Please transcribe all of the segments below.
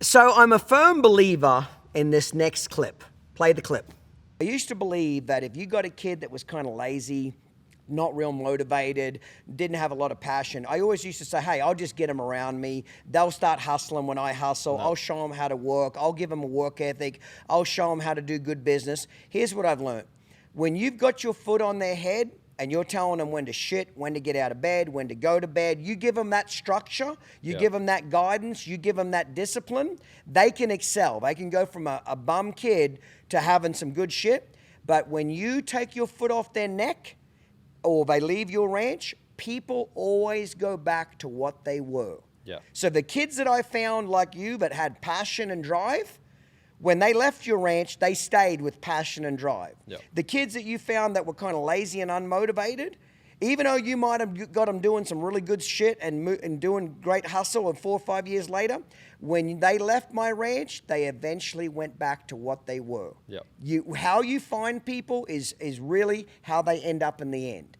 So I'm a firm believer in this next clip. Play the clip. I used to believe that if you got a kid that was kind of lazy, not real motivated, didn't have a lot of passion, I always used to say, hey, I'll just get them around me. They'll start hustling when I hustle. I'll show them how to work. I'll give them a work ethic. I'll show them how to do good business. Here's what I've learned. When you've got your foot on their head and you're telling them when to shit, when to get out of bed, when to go to bed, you give them that structure, you give them that guidance, you give them that discipline, they can excel. They can go from a bum kid to having some good shit. But when you take your foot off their neck or they leave your ranch, people always go back to what they were. Yeah. So the kids that I found like you that had passion and drive, when they left your ranch, they stayed with passion and drive. Yep. The kids that you found that were kind of lazy and unmotivated, even though you might have got them doing some really good shit and doing great hustle, and 4 or 5 years later, when they left my ranch, they eventually went back to what they were. Yep. How you find people is really how they end up in the end.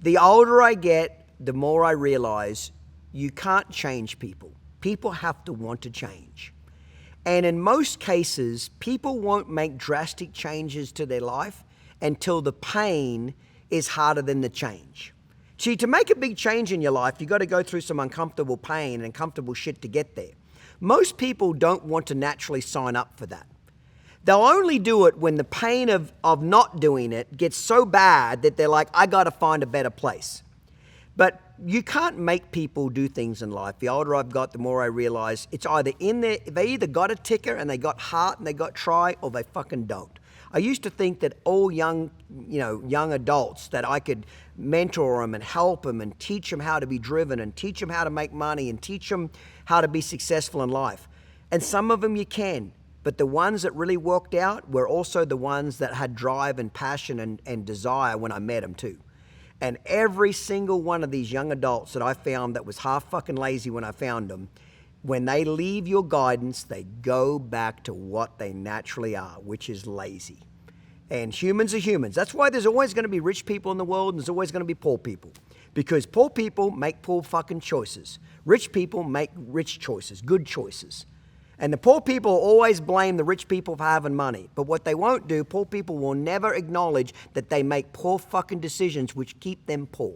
The older I get, the more I realize you can't change people. People have to want to change. And in most cases, people won't make drastic changes to their life until the pain is harder than the change. See, to make a big change in your life, you got to go through some uncomfortable pain and uncomfortable shit to get there. Most people don't want to naturally sign up for that. They'll only do it when the pain of not doing it gets so bad that they're like, I got to find a better place. But you can't make people do things in life. The older I've got, the more I realize it's either in there, they either got a ticker and they got heart and they got try, or they fucking don't. I used to think that all young adults, that I could mentor them and help them and teach them how to be driven and teach them how to make money and teach them how to be successful in life. And some of them you can, but the ones that really worked out were also the ones that had drive and passion and desire when I met them too. And every single one of these young adults that I found that was half fucking lazy when I found them, when they leave your guidance, they go back to what they naturally are, which is lazy. And humans are humans. That's why there's always going to be rich people in the world and there's always going to be poor people. Because poor people make poor fucking choices. Rich people make rich choices, good choices. And the poor people always blame the rich people for having money. But what they won't do, poor people will never acknowledge that they make poor fucking decisions which keep them poor.